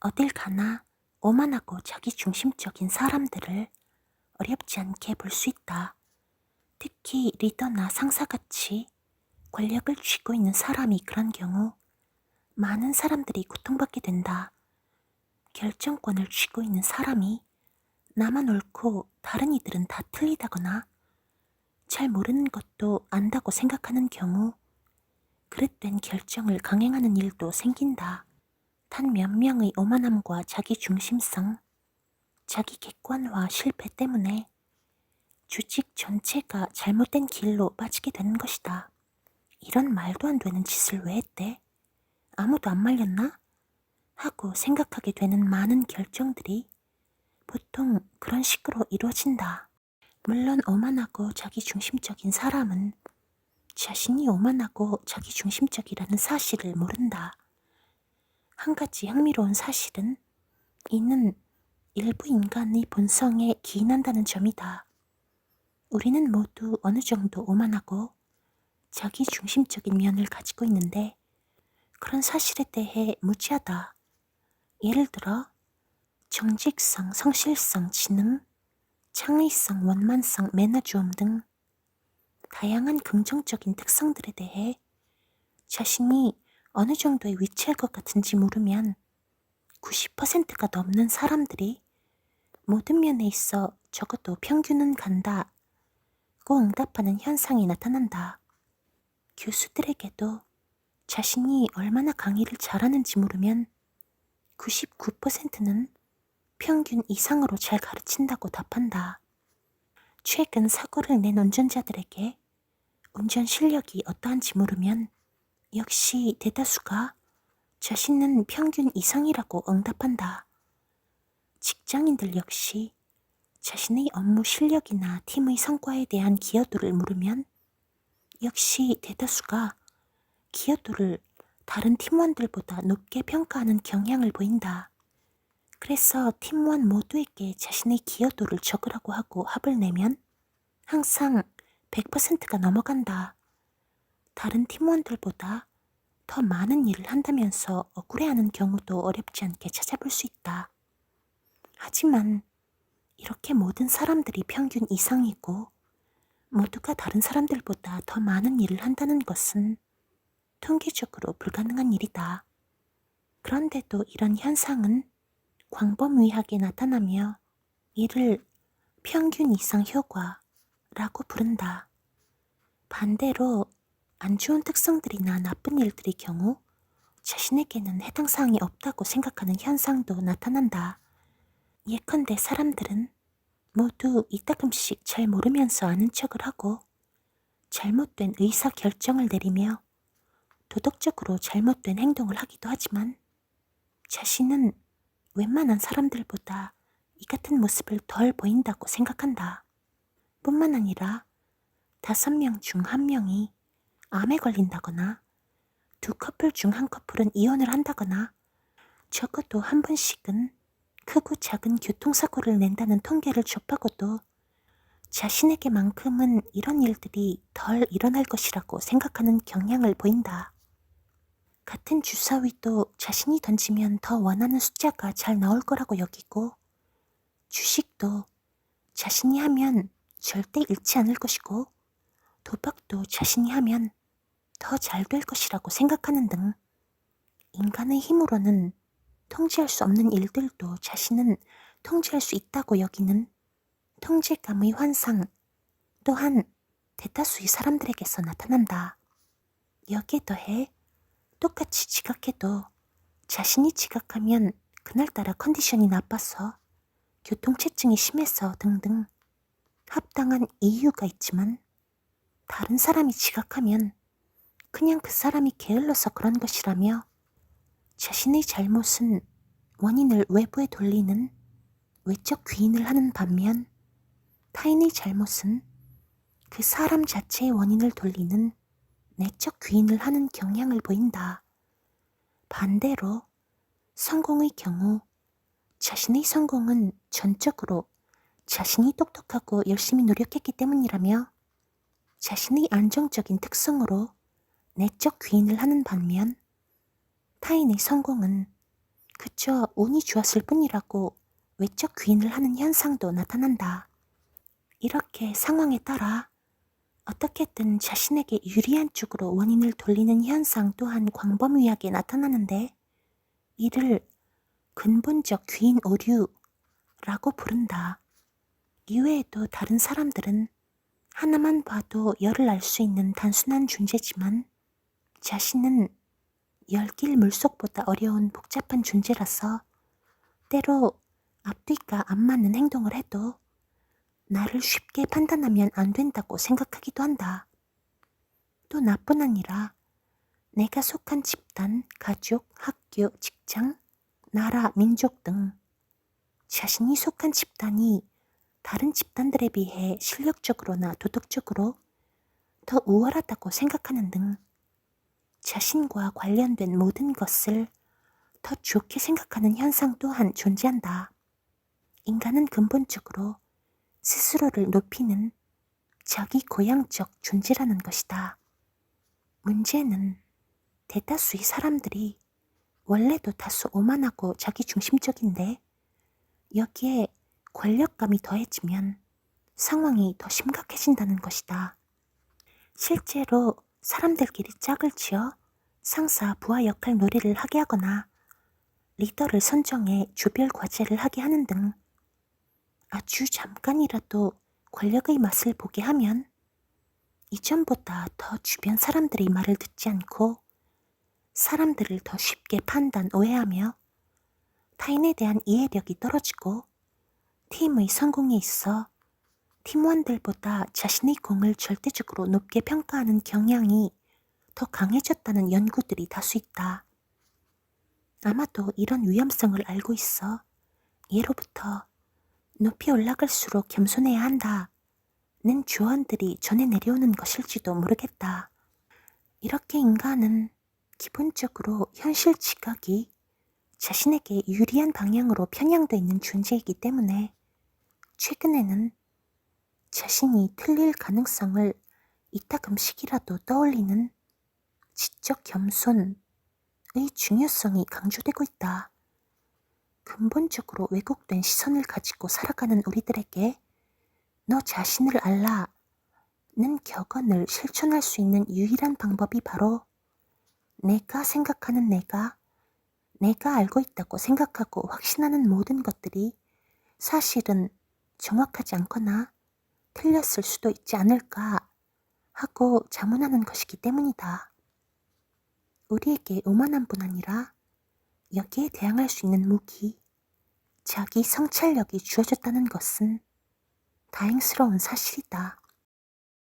어딜 가나 오만하고 자기중심적인 사람들을 어렵지 않게 볼 수 있다. 특히 리더나 상사같이 권력을 쥐고 있는 사람이 그런 경우 많은 사람들이 고통받게 된다. 결정권을 쥐고 있는 사람이 나만 옳고 다른 이들은 다 틀리다거나 잘 모르는 것도 안다고 생각하는 경우 그릇된 결정을 강행하는 일도 생긴다. 단 몇 명의 오만함과 자기중심성, 자기 객관화 실패 때문에 조직 전체가 잘못된 길로 빠지게 되는 것이다. 이런 말도 안 되는 짓을 왜 했대? 아무도 안 말렸나? 하고 생각하게 되는 많은 결정들이 보통 그런 식으로 이루어진다. 물론 오만하고 자기중심적인 사람은 자신이 오만하고 자기중심적이라는 사실을 모른다. 한 가지 흥미로운 사실은 이는 일부 인간의 본성에 기인한다는 점이다. 우리는 모두 어느 정도 오만하고 자기중심적인 면을 가지고 있는데 그런 사실에 대해 무지하다. 예를 들어 정직성, 성실성, 지능, 창의성, 원만성, 매너주업 등 다양한 긍정적인 특성들에 대해 자신이 어느 정도에 위치할 것 같은지 물으면 90%가 넘는 사람들이 모든 면에 있어 적어도 평균은 간다고 응답하는 현상이 나타난다. 교수들에게도 자신이 얼마나 강의를 잘하는지 물으면 99%는 평균 이상으로 잘 가르친다고 답한다. 최근 사고를 낸 운전자들에게 운전 실력이 어떠한지 물으면 역시 대다수가 자신은 평균 이상이라고 응답한다. 직장인들 역시 자신의 업무 실력이나 팀의 성과에 대한 기여도를 물으면 역시 대다수가 기여도를 다른 팀원들보다 높게 평가하는 경향을 보인다. 그래서 팀원 모두에게 자신의 기여도를 적으라고 하고 합을 내면 항상 100%가 넘어간다. 다른 팀원들보다 더 많은 일을 한다면서 억울해하는 경우도 어렵지 않게 찾아볼 수 있다. 하지만 이렇게 모든 사람들이 평균 이상이고 모두가 다른 사람들보다 더 많은 일을 한다는 것은 통계적으로 불가능한 일이다. 그런데도 이런 현상은 광범위하게 나타나며 이를 평균 이상 효과라고 부른다. 반대로 안 좋은 특성들이나 나쁜 일들의 경우 자신에게는 해당 사항이 없다고 생각하는 현상도 나타난다. 예컨대 사람들은 모두 이따금씩 잘 모르면서 아는 척을 하고 잘못된 의사결정을 내리며 도덕적으로 잘못된 행동을 하기도 하지만 자신은 웬만한 사람들보다 이 같은 모습을 덜 보인다고 생각한다. 뿐만 아니라 5명 중 1명이 암에 걸린다거나 2커플 중 1커플은 이혼을 한다거나 적어도 한 번씩은 크고 작은 교통사고를 낸다는 통계를 접하고도 자신에게만큼은 이런 일들이 덜 일어날 것이라고 생각하는 경향을 보인다. 같은 주사위도 자신이 던지면 더 원하는 숫자가 잘 나올 거라고 여기고 주식도 자신이 하면 절대 잃지 않을 것이고 도박도 자신이 하면 더 잘 될 것이라고 생각하는 등 인간의 힘으로는 통제할 수 없는 일들도 자신은 통제할 수 있다고 여기는 통제감의 환상 또한 대다수의 사람들에게서 나타난다. 여기에 더해 똑같이 지각해도 자신이 지각하면 그날따라 컨디션이 나빠서 교통체증이 심해서 등등 합당한 이유가 있지만 다른 사람이 지각하면 그냥 그 사람이 게을러서 그런 것이라며 자신의 잘못은 원인을 외부에 돌리는 외적 귀인을 하는 반면 타인의 잘못은 그 사람 자체의 원인을 돌리는 내적 귀인을 하는 경향을 보인다. 반대로 성공의 경우 자신의 성공은 전적으로 자신이 똑똑하고 열심히 노력했기 때문이라며 자신의 안정적인 특성으로 내적 귀인을 하는 반면 타인의 성공은 그저 운이 좋았을 뿐이라고 외적 귀인을 하는 현상도 나타난다. 이렇게 상황에 따라 어떻게든 자신에게 유리한 쪽으로 원인을 돌리는 현상 또한 광범위하게 나타나는데, 이를 근본적 귀인 오류라고 부른다. 이외에도 다른 사람들은 하나만 봐도 열을 알 수 있는 단순한 존재지만, 자신은 열길 물속보다 어려운 복잡한 존재라서 때로 앞뒤가 안 맞는 행동을 해도 나를 쉽게 판단하면 안 된다고 생각하기도 한다. 또 나뿐 아니라 내가 속한 집단, 가족, 학교, 직장, 나라, 민족 등 자신이 속한 집단이 다른 집단들에 비해 실력적으로나 도덕적으로 더 우월하다고 생각하는 등 자신과 관련된 모든 것을 더 좋게 생각하는 현상 또한 존재한다. 인간은 근본적으로 스스로를 높이는 자기 고향적 존재라는 것이다. 문제는 대다수의 사람들이 원래도 다소 오만하고 자기중심적인데, 여기에 권력감이 더해지면 상황이 더 심각해진다는 것이다. 실제로 사람들끼리 짝을 지어 상사 부하 역할 놀이를 하게 하거나 리더를 선정해 조별 과제를 하게 하는 등 아주 잠깐이라도 권력의 맛을 보게 하면 이전보다 더 주변 사람들의 말을 듣지 않고 사람들을 더 쉽게 판단, 오해하며 타인에 대한 이해력이 떨어지고 팀의 성공에 있어 팀원들보다 자신의 공을 절대적으로 높게 평가하는 경향이 더 강해졌다는 연구들이 다수 있다. 아마도 이런 위험성을 알고 있어 예로부터 높이 올라갈수록 겸손해야 한다는 조언들이 전해 내려오는 것일지도 모르겠다. 이렇게 인간은 기본적으로 현실 지각이 자신에게 유리한 방향으로 편향되어 있는 존재이기 때문에 최근에는 자신이 틀릴 가능성을 이따금씩이라도 떠올리는 지적 겸손의 중요성이 강조되고 있다. 근본적으로 왜곡된 시선을 가지고 살아가는 우리들에게 너 자신을 알라는 격언을 실천할 수 있는 유일한 방법이 바로 내가 생각하는 내가 알고 있다고 생각하고 확신하는 모든 것들이 사실은 정확하지 않거나 틀렸을 수도 있지 않을까 하고 자문하는 것이기 때문이다. 우리에게 오만함뿐 아니라 여기에 대항할 수 있는 무기, 자기 성찰력이 주어졌다는 것은 다행스러운 사실이다.